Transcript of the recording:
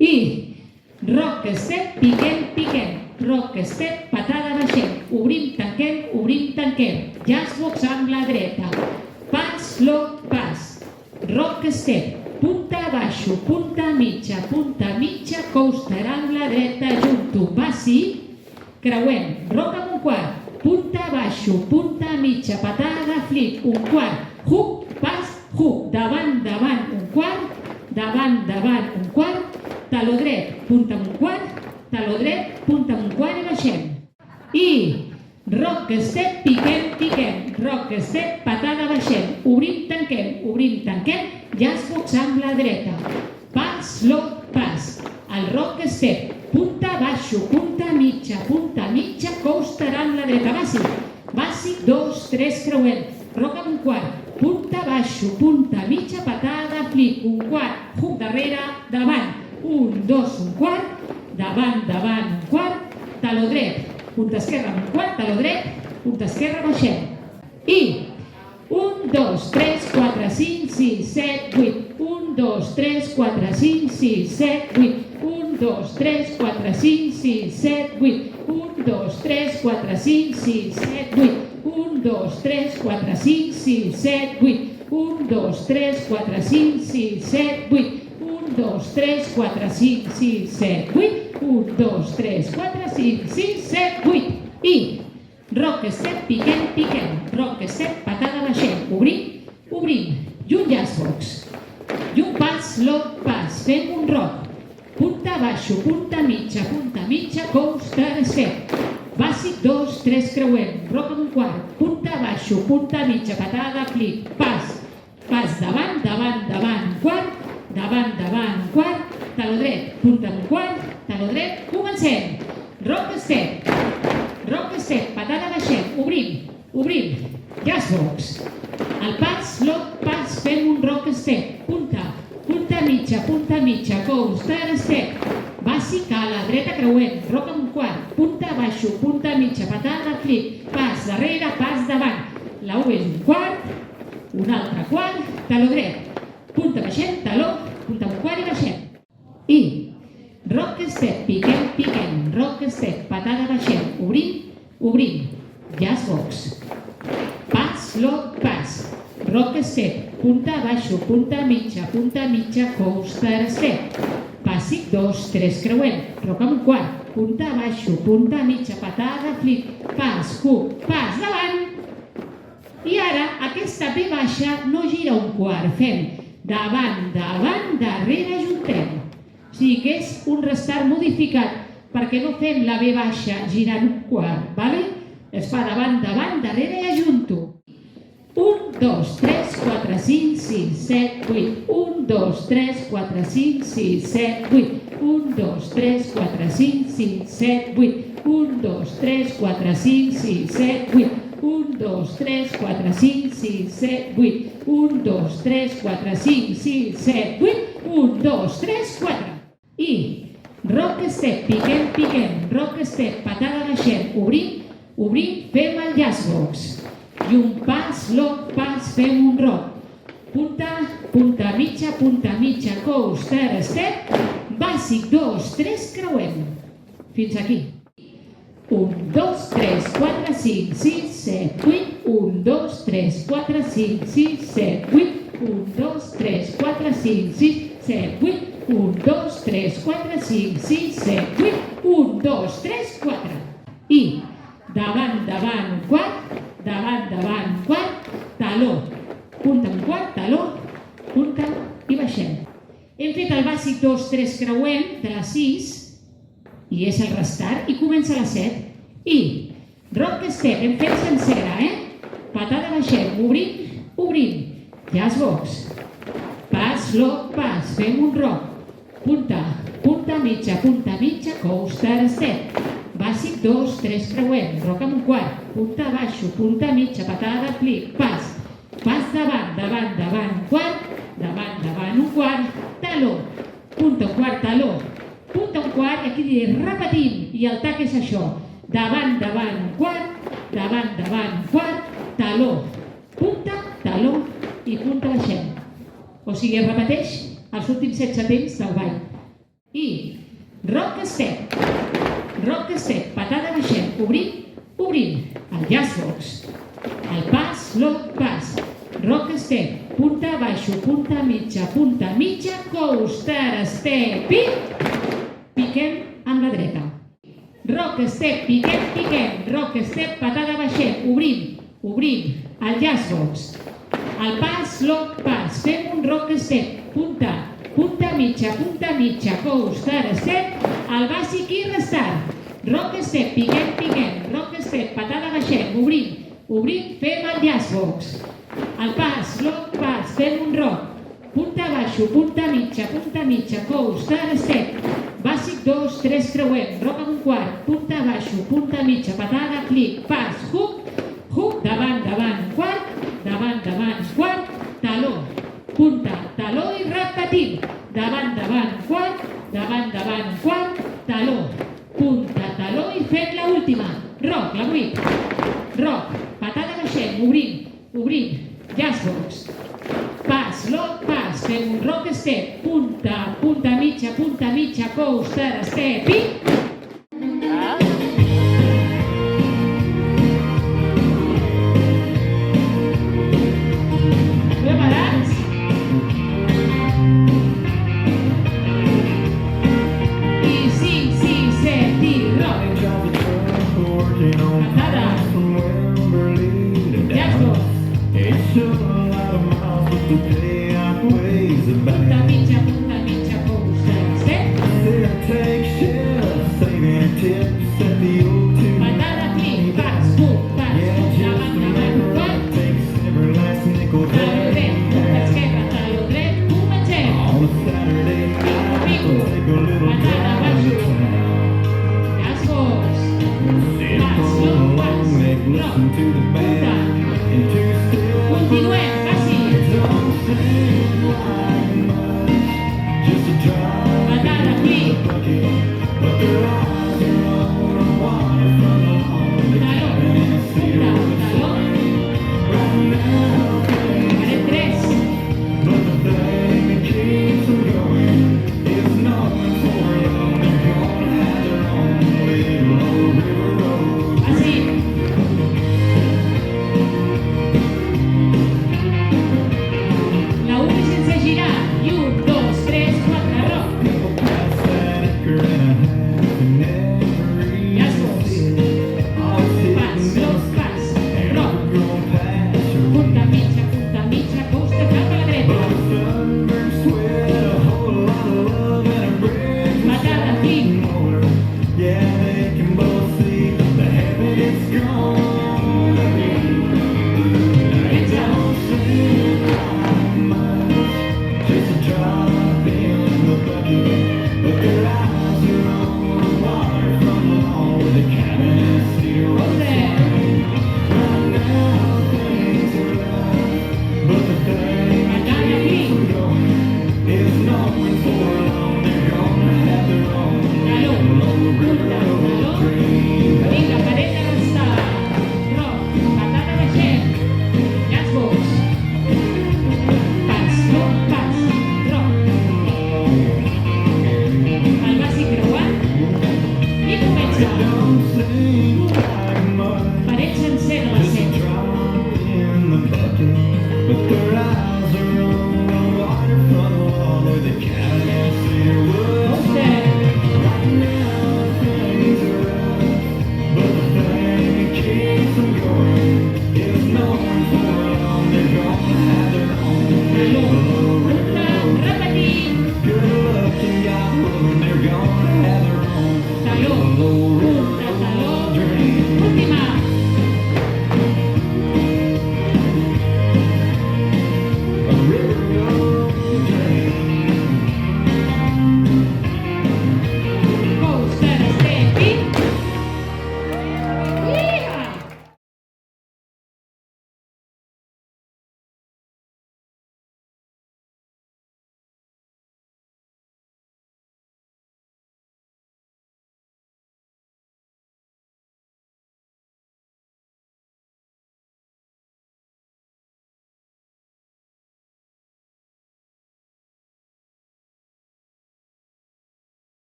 I rock, step, piquem, piquem. Rock, step, patada, baixem. Obrim, tanquem. Jazzbox amb la dreta. Pas, lock, pas. Rock, step. Punta baixo, punta mitja, coaster amb la dreta, junto, passi, creuem, rock amb un quart, punta baixo, punta mitja, patada, flip, un quart, hook, pas, hook, davant, un quart, davant, un quart, taló dret, punta amb un quart, taló dret, punta amb un quart i baixem. I rock, step, piquem, rock, step, patada, baixem, obrim, tanquem, jazzbox amb la dreta, pas, lock, pas, el rock, step, punta baixo, punta mitja, coaster amb la dreta, bàsic, 2, 3, creuem, rock amb un quart, punta baixo, punta mitja, patada, flip, un quart, hook darrere, davant, 1, 2, un quart, davant, un quart, taló dret, punta esquerra amb un quart, taló dret, punta esquerra, baixem. I 1, 2, 3, 4, 5, 6, 7, 8. 1, 2, 3, 4, 5, 6, 7, 8. 1, 2, 3, 4, 5, 6, 7, 8. 1, 2, 3, 4, 5, 6, 7, 8. 1, 2, 3, 4, 5, 6, 7, 8. 1, 2, 3, 4, 5, 6, 7, 8. 1, 2, 3, 4, 5, 6, 7, 8. 1, 2, 3, 4, 5, 6, 7, 8. I rock, step, piquem, rock, step, patada, baixem, obrim, i un jazzbox, i un pas, lock, pas, fem un rock, punta baixo, punta mitja, coaster, step, bàsic, 2, 3, creuem, rock amb un quart, punta baixo, punta mitja, patada, flip, pas, davant, un quart, davant, un quart, taló dret, punta amb un quart, taló dret, comencem, rock, step, patada, baixem, obrim, jazzbox, el pas, lock, pas, fem un rock, step, punta mitja, coaster, step, bàsic, a la dreta creuem, rock amb un quart, punta baixo, punta mitja, patada, flip, pas darrere, pas davant, la U és un quart, un altre quart, taló dret, punta, baixem, taló, punta amb un quart i baixem. I rock, step, piquem, rock, step, patada, baixem, obrim, jazzbox, pas, lock, pas, rock, step, punta baixo, punta mitja, coaster, step, bàsic, 2, 3, creuem, rock amb un quart, punta baixo, punta mitja, patada, flip, pas, hook, pas, davant. I ara aquesta P baixa no gira un quart, fem davant, darrere, ajuntem. O sigui que és un restart modificat perquè no fem la B baixa girant un quart, ¿vale? Es fa davant, darrere i ajunto. 1, 2, 3, 4, 5, 6, 7, 8. 1, 2, 3, 4, 5, 6, 7, 8. 1, 2, 3, 4, 5, 6, 7, 8. 1, 2, 3, 4, 5, 6, 7, 8. 1, 2, 3, 4, 5, 6, 7, 8. 1, 2, 3, 4, 5, 6, 7, 8. 1, 2, 3, 4. I rock, step, piquem, rock, step, patada, baixem, obrim, fem el jazzbox. I un pas, lock, pas, fem un rock. Punta mitja, coaster, step, bàsic, 2, 3, creuem. Fins aquí. 1, 2, 3, 4, 5, 6, 7, 8. 1, 2, 3, 4, 5, 6, 7, 8. 1, 2, 3, 4, 5, 6, 7, 8. 1, 2, 3, 4, 5, 6, 7, 8. 1, 2, 3, 4. I davant, un quart, un quart, taló, punta un quart, taló, punta i baixem. Hem fet el bàsic 2, 3, creuem de la 6 i és el restart i comença la 7. I rock, step, hem fet sencera, patada, baixem, obrim, jazzbox, pas, lock, pas, fem un rock, punta mitja, coaster, step, bàsic, 2, 3, creuem, rock amb un quart, punta baixo, punta mitja, patada, flip, pas davant, un quart, davant, un quart, taló, punta un quart, taló, punta un quart, i aquí diré, repetim, i el tac és això, davant, un quart, davant, un quart, taló, i punta baixem. O sigui, es repeteix els últims 7 temps del ball. I rock step, patada baixem, obrim, el jazz box, el pas, lock, pas, rock step, punta baixo, punta mitja, coaster step i piquem amb la dreta. Rock step, piquem, rock step, patada baixem, obrim, el jazz box, el pas, lock, pas, fem un rock step, punta mitja, coaster step, el bàsic i restart. Rock step, piquem, rock step, patada baixem, obrim, fem el jazz box. El pas, lock, pas, fem un rock. Punta baixo, punta mitja, coaster step. Bàsic 2, 3 creuem, rock amb un quart, punta baixo, punta mitja, patada, clic, pas, hook, davant, quart, taló, punta, taló i repetim. Davant, quart, taló, punta, taló i fem l'última. Rock, la 8. Rock, patada baixem, obrim, jazz box. Pas, lock, pas, fem un rock step, punta mitja, coaster step i... Preparats? I 5, 6, 7 i rock. Patada. Jazz box. Punta mitja, coaster step. Patada, clic, pas, hook, davant, quart. Taló dret, punta esquerra, taló dret, comencem. Pico, patada, baixo. Jazz box. Pas, lock, pas, rock, punta. Continuem, passi. Patada, clic. Taló, punta, taló. Farem 3.